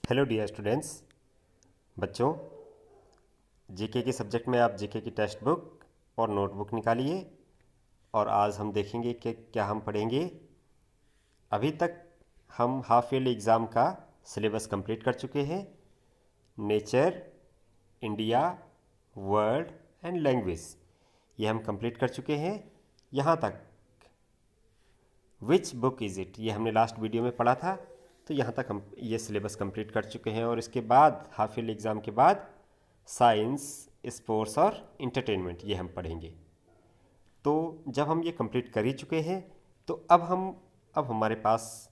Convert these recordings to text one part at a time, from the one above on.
Hello dear students. बच्चों, GK के subject में आप जीके की टेक्स्ट बुक और नोटबुक निकालिए और आज हम देखेंगे कि क्या हम पढ़ेंगे। अभी तक हम हाफ ईयरली एग्ज़ाम का सिलेबस कंप्लीट कर चुके हैं। Nature, India, world and language ये हम कंप्लीट कर चुके हैं। यहाँ तक विच बुक इज़ इट ये हमने लास्ट वीडियो में पढ़ा था। तो यहाँ तक हम ये सिलेबस कंप्लीट कर चुके हैं और इसके बाद हाफ ईयरली एग्ज़ाम के बाद साइंस, स्पोर्ट्स और इंटरटेनमेंट ये हम पढ़ेंगे। तो जब हम ये कंप्लीट कर ही चुके हैं तो अब हमारे पास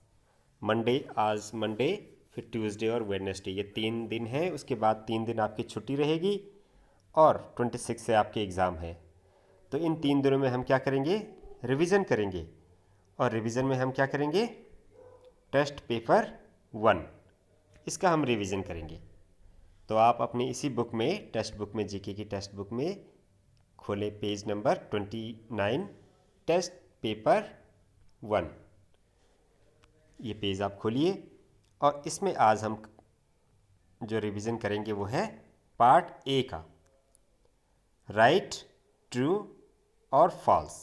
आज मंडे, फिर ट्यूसडे और वेडनेसडे ये 3 दिन हैं। उसके बाद 3 दिन आपकी छुट्टी रहेगी और 26 से आपके एग्ज़ाम है। तो इन 3 दिनों में हम क्या करेंगे? रिवीजन करेंगे। और रिवीजन में हम क्या करेंगे? टेस्ट पेपर 1 इसका हम रिवीजन करेंगे। तो आप अपनी इसी बुक में, टेक्स्ट बुक में, जीके की टेक्स्ट बुक में खोले पेज नंबर 29, टेस्ट पेपर 1 ये पेज आप खोलिए और इसमें आज हम जो रिवीजन करेंगे वो है पार्ट ए का, राइट, ट्रू और फॉल्स।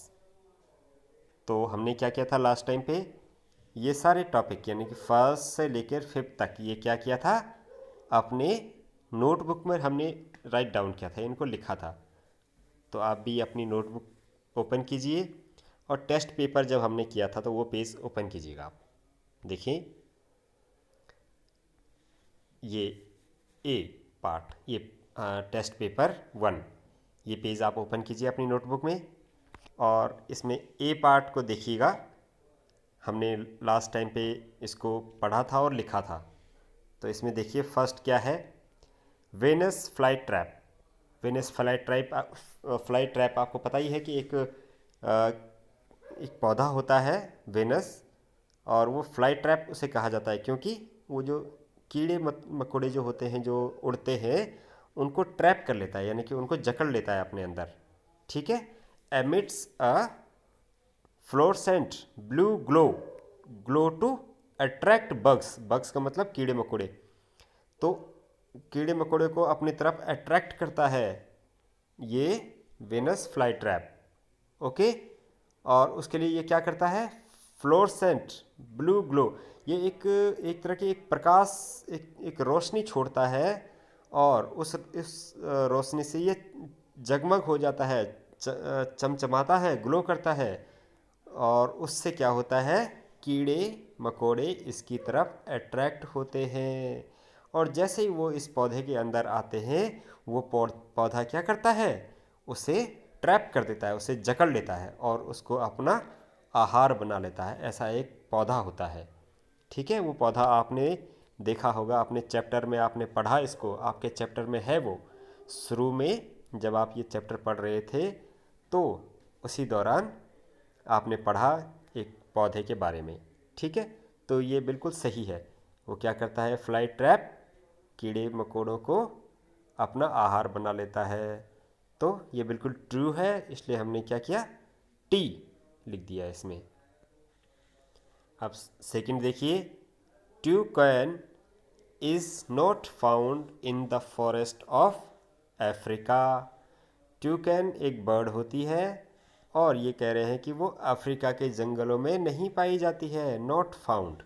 तो हमने क्या किया था लास्ट टाइम पे? ये सारे टॉपिक यानी कि फर्स्ट से लेकर 5th तक ये क्या किया था? अपने नोटबुक में हमने राइट डाउन किया था, इनको लिखा था। तो आप भी अपनी नोटबुक ओपन कीजिए और टेस्ट पेपर जब हमने किया था तो वो पेज ओपन कीजिएगा। आप देखिए ये ए पार्ट, ये टेस्ट पेपर 1 ये पेज आप ओपन कीजिए अपनी नोटबुक में और इसमें ए पार्ट को देखिएगा। हमने लास्ट टाइम पे इसको पढ़ा था और लिखा था। तो इसमें देखिए फर्स्ट क्या है? Venus fly trap. Venus fly trap आपको पता ही है कि एक पौधा होता है वेनस, और वो फ्लाई ट्रैप उसे कहा जाता है क्योंकि वो जो कीड़े मकोड़े जो होते हैं जो उड़ते हैं उनको ट्रैप कर लेता है, यानी कि उनको जकड़ लेता है अपने अंदर। ठीक है। Emits a fluorescent blue glow to attract bugs. Bugs का मतलब कीड़े मकोड़े। तो कीड़े मकोड़े को अपनी तरफ अट्रैक्ट करता है ये वेनस फ्लाई ट्रैप। ओके। और उसके लिए ये क्या करता है? फ्लोरसेंट ब्लू ग्लो, ये एक एक तरह की एक प्रकाश, एक रोशनी छोड़ता है और इस रोशनी से ये जगमग हो जाता है, चमचमाता है, ग्लो करता है। और उससे क्या होता है? कीड़े मकोड़े इसकी तरफ अट्रैक्ट होते हैं और जैसे ही वो इस पौधे के अंदर आते हैं वो पौधा क्या करता है? उसे ट्रैप कर देता है, उसे जकड़ लेता है और उसको अपना आहार बना लेता है। ऐसा एक पौधा होता है। ठीक है। वो पौधा आपने देखा होगा, अपने चैप्टर में आपने पढ़ा, इसको आपके चैप्टर में है वो। शुरू में जब आप ये चैप्टर पढ़ रहे थे तो उसी दौरान आपने पढ़ा एक पौधे के बारे में। ठीक है। तो ये बिल्कुल सही है। वो क्या करता है? फ्लाई ट्रैप कीड़े मकोड़ों को अपना आहार बना लेता है। तो ये बिल्कुल ट्रू है, इसलिए हमने क्या किया? टी लिख दिया इसमें। अब सेकंड देखिए, toucan is not found in the forest of Africa. Toucan एक बर्ड होती है और ये कह रहे हैं कि वो अफ्रीका के जंगलों में नहीं पाई जाती है, नॉट फाउंड।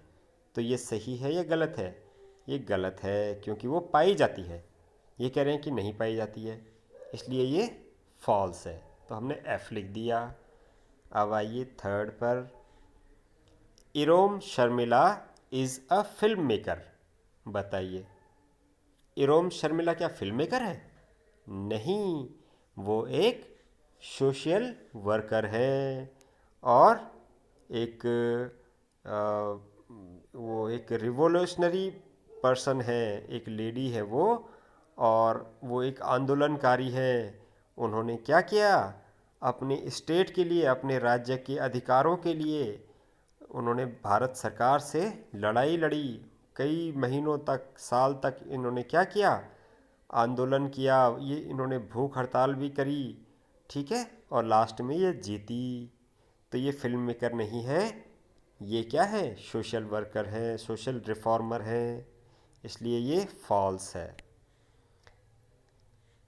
तो ये सही है या गलत है? ये गलत है क्योंकि वो पाई जाती है। ये कह रहे हैं कि नहीं पाई जाती है, इसलिए ये फॉल्स है। तो हमने एफ लिख दिया। अब आइए थर्ड पर, Irom Sharmila is a film maker. बताइए, इरोम शर्मिला क्या फिल्म मेकर है? नहीं, वो एक सोशल वर्कर है और एक वो एक रिवोल्यूशनरी पर्सन है, एक लेडी है वो, और वो एक आंदोलनकारी है। उन्होंने क्या किया? अपने स्टेट के लिए, अपने राज्य के अधिकारों के लिए उन्होंने भारत सरकार से लड़ाई लड़ी। कई महीनों तक, साल तक इन्होंने क्या किया? आंदोलन किया। ये इन्होंने भूख हड़ताल भी करी। ठीक है। और लास्ट में ये जीती। तो ये फिल्म मेकर नहीं है, ये क्या है? सोशल वर्कर है, सोशल रिफॉर्मर है। इसलिए ये फॉल्स है।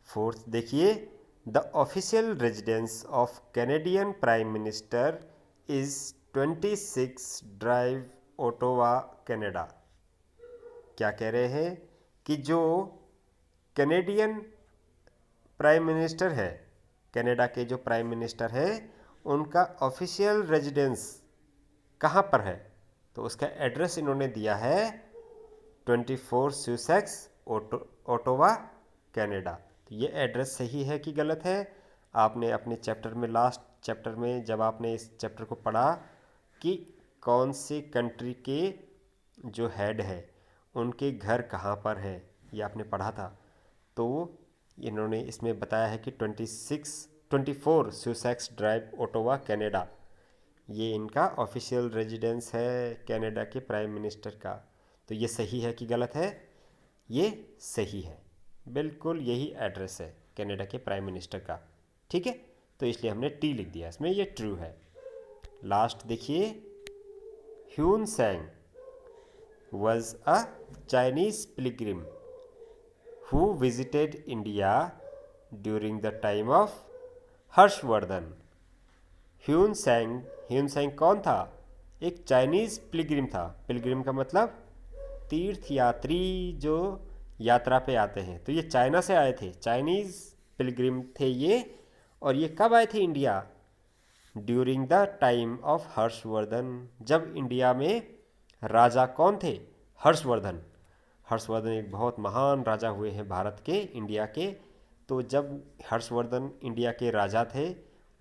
फोर्थ देखिए, the official residence of Canadian prime minister is 26 drive, Ottawa, Canada. क्या कह रहे हैं कि जो कैनेडियन प्राइम मिनिस्टर है, कनाडा के जो प्राइम मिनिस्टर है, उनका ऑफिशियल रेजिडेंस कहाँ पर है? तो उसका एड्रेस इन्होंने दिया है 24 स्यूसेक्स, ओटावा, कनाडा। तो ये एड्रेस सही है कि गलत है? आपने अपने चैप्टर में, लास्ट चैप्टर में जब आपने इस चैप्टर को पढ़ा कि कौन से कंट्री के जो हेड है उनके घर कहाँ पर है, ये आपने पढ़ा था। तो इन्होंने इसमें बताया है कि 24 स्यूसेक्स ड्राइव, ओटावा, कनाडा, ये इनका ऑफिशियल रेजिडेंस है कनाडा के प्राइम मिनिस्टर का। तो ये सही है कि गलत है? ये सही है, बिल्कुल यही एड्रेस है कनाडा के प्राइम मिनिस्टर का। ठीक है, तो इसलिए हमने टी लिख दिया इसमें, ये ट्रू है। लास्ट देखिए, Hyun सैंग was a Chinese pilgrim who visited India during the time of Harshvardhan. Hyun सैंग कौन था? एक चाइनीज़ पिलग्रिम था। पिलग्रिम का मतलब तीर्थ यात्री जो यात्रा पे आते हैं। तो ये चाइना से आए थे, चाइनीज़ पिलग्रिम थे ये। और ये कब आए थे India? During the time of Harshvardhan, जब इंडिया में राजा कौन थे? हर्षवर्धन। हर्षवर्धन एक बहुत महान राजा हुए हैं भारत के, इंडिया के। तो जब हर्षवर्धन इंडिया के राजा थे,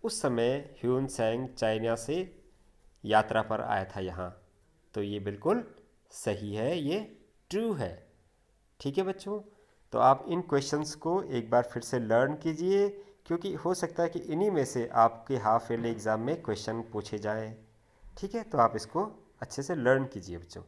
उस समय ह्यून सैंग चाइना से यात्रा पर आया था यहाँ। तो ये बिल्कुल सही है, ये ट्रू है। ठीक है बच्चों, तो आप इन क्वेश्चंस को एक बार फिर से लर्न कीजिए, क्योंकि हो सकता है कि इन्हीं में से आपके हाफ ईयरली एग्ज़ाम में क्वेश्चन पूछे जाएं। ठीक है, तो आप इसको अच्छे से लर्न कीजिए बच्चों।